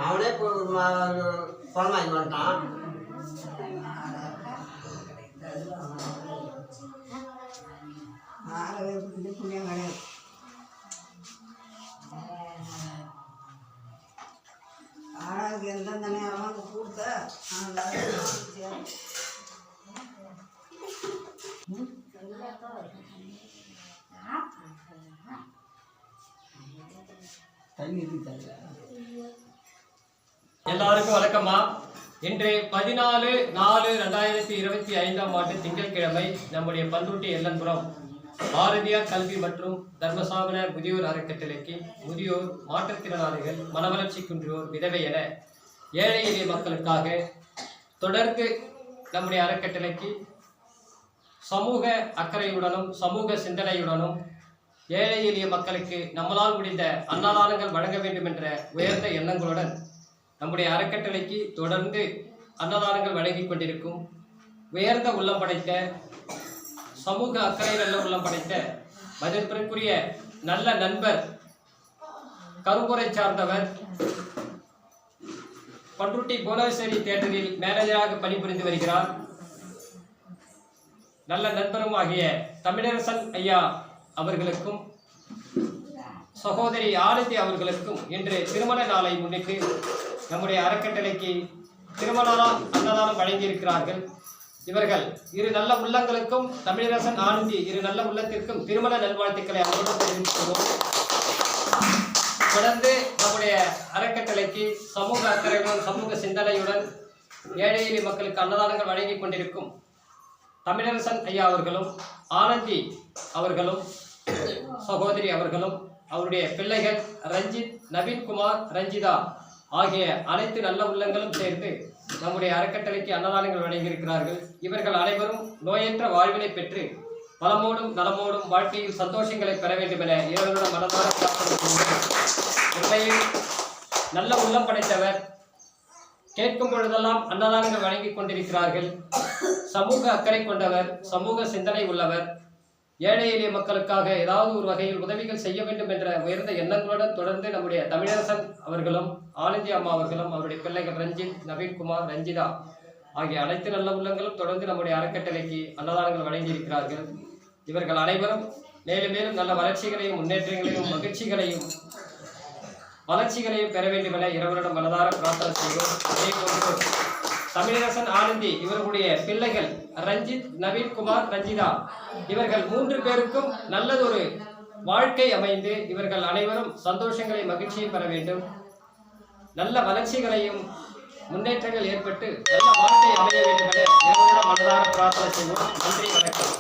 அவனே பணமாகி வந்துட்டான். புண்ணியம் கிடையாது. ஆளாவுக்கு எந்தெந்த நேரமாக கொடுத்த எல்லாருக்கும் வணக்கம்மா. இன்று 14/4/2025 திங்கட்கிழமை நம்முடைய பண்ருட்டி எல்லன்புரம் பாரதியார் கல்வி மற்றும் தர்மசாமன முதியோர் அறக்கட்டளைக்கு முதியோர், மாற்றுத்திறனாளிகள், மனவளர்ச்சி குன்றியோர், விதவை என ஏழை எளிய மக்களுக்காக தொடர்ந்து நம்முடைய அறக்கட்டளைக்கு சமூக அக்கறையுடனும் சமூக சிந்தனையுடனும் ஏழை எளிய மக்களுக்கு நம்மளால் முடிந்த அன்னதானங்கள் வழங்க வேண்டும் என்ற உயர்ந்த எண்ணங்களுடன் நம்முடைய அறக்கட்டளைக்கு தொடர்ந்து அன்னதானங்கள் வழங்கி கொண்டிருக்கும் உயர்ந்த உள்ளம் படைத்த, சமூக அக்கறை நல்ல உள்ளம் படைத்த, மதிப்பிற்குரிய நல்ல நண்பர், கரும்புரை சார்ந்தவர், பண்ருட்டி புவனேஸ்வரி தியேட்டரில் மேனேஜராக பணிபுரிந்து வருகிறார், நல்ல நண்பரும் ஆகிய தமிழரசன் ஐயா அவர்களுக்கும் சகோதரி ஆனந்தி அவர்களுக்கும் இன்று திருமண நாளை முன்னிட்டு நம்முடைய அறக்கட்டளைக்கு திருமண அன்னதானம் வழங்கியிருக்கிறார்கள். இவர்கள் இரு நல்ல உள்ளங்களுக்கும், தமிழரசன், ஆனந்தி இரு நல்ல உள்ளத்திற்கும் திருமண நல்வாழ்த்துக்களை அவர்களுடன் தெரிவிக்கிறோம். தொடர்ந்து நம்முடைய அறக்கட்டளைக்கு சமூக அக்கறையுடன் சமூக சிந்தனையுடன் ஏழை எளிய மக்களுக்கு அன்னதானங்கள் வழங்கி கொண்டிருக்கும் தமிழரசன் ஐயா அவர்களும், ஆனந்தி அவர்களும், சகோதரி அவர்களும், அவருடைய பிள்ளைகள் ரஞ்சித், நவீன்குமார், ரஞ்சிதா ஆகிய அனைத்து நல்ல உள்ளங்களும் சேர்ந்து நம்முடைய அறக்கட்டளைக்கு அன்னதானங்கள் வழங்கியிருக்கிறார்கள். இவர்கள் அனைவரும் நோயற்ற வாழ்வினை பெற்று வளமோடும் நலமோடும் வாழ்க்கையில் சந்தோஷங்களை பெற வேண்டும் என இவர்களுடன் மனதார உண்மையில் நல்ல உள்ளம் படைத்தவர். கேட்கும் பொழுதெல்லாம் அன்னதானங்கள் வழங்கி கொண்டிருக்கிறார்கள். சமூக அக்கறை கொண்டவர், சமூக சிந்தனை உள்ளவர். ஏழை எளிய மக்களுக்காக ஏதாவது ஒரு வகையில் உதவிகள் செய்ய வேண்டும் என்ற உயர்ந்த எண்ணங்களுடன் தொடர்ந்து நம்முடைய தமிழரசன் அவர்களும், ஆனந்தி அம்மா அவர்களும், அவருடைய பிள்ளைகள் ரஞ்சித், நவீன்குமார், ரஞ்சிதா ஆகிய அனைத்து நல்ல உள்ளங்களும் தொடர்ந்து நம்முடைய அறக்கட்டளைக்கு அன்னதானங்கள் வழங்கியிருக்கிறார்கள். இவர்கள் அனைவரும் மேலும் மேலும் நல்ல வளர்ச்சிகளையும் முன்னேற்றங்களையும் மகிழ்ச்சிகளையும் வளர்ச்சிகளையும் பெற வேண்டும் என இறைவனிடம் மனதார பிரார்த்தனை செய்வோம். அதே போன்று தமிழரசன், ஆனந்தி இவர்களுடைய பிள்ளைகள் ரஞ்சித், நவீன்குமார், ரஞ்சிதா இவர்கள் 3 பேருக்கும் நல்லதொரு வாழ்க்கை அமைந்து இவர்கள் அனைவரும் சந்தோஷங்களை மகிழ்ச்சியை பெற வேண்டும், நல்ல வளர்ச்சிகளையும் முன்னேற்றங்கள் ஏற்பட்டு நல்ல வாழ்க்கை அமைய வேண்டும் என இறைவனிடம் மனதார பிரார்த்தனை செய்வோம். நன்றி, வணக்கம்.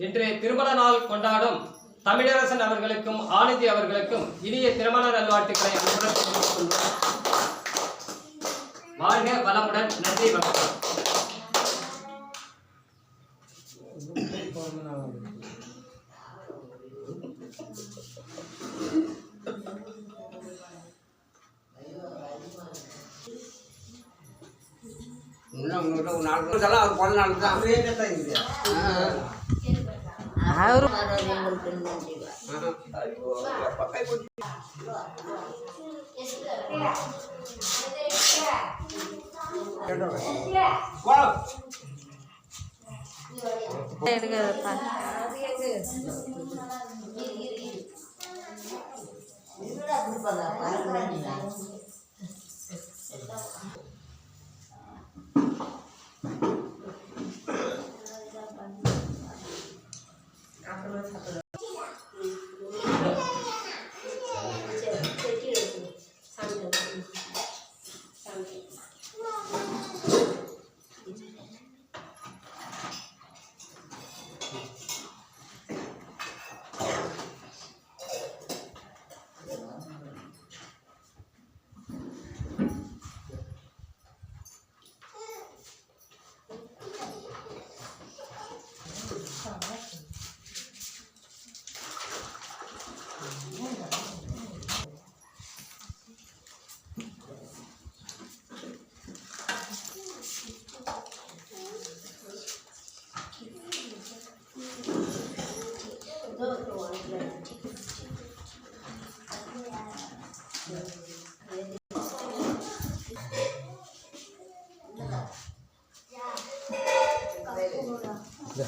இன்று திருமண நாள் கொண்டாடும் தமிழரசன் அவர்களுக்கும் ஆனந்தி அவர்களுக்கும் இனிய திருமண நல்வாழ்த்துக்களை அன்புடன் தெரிவித்துக் கொள்வோம். வாழ்க வளமுடன். நன்றி, வணக்கம். அவர் பிறந்த நாளுக்கு தான் இது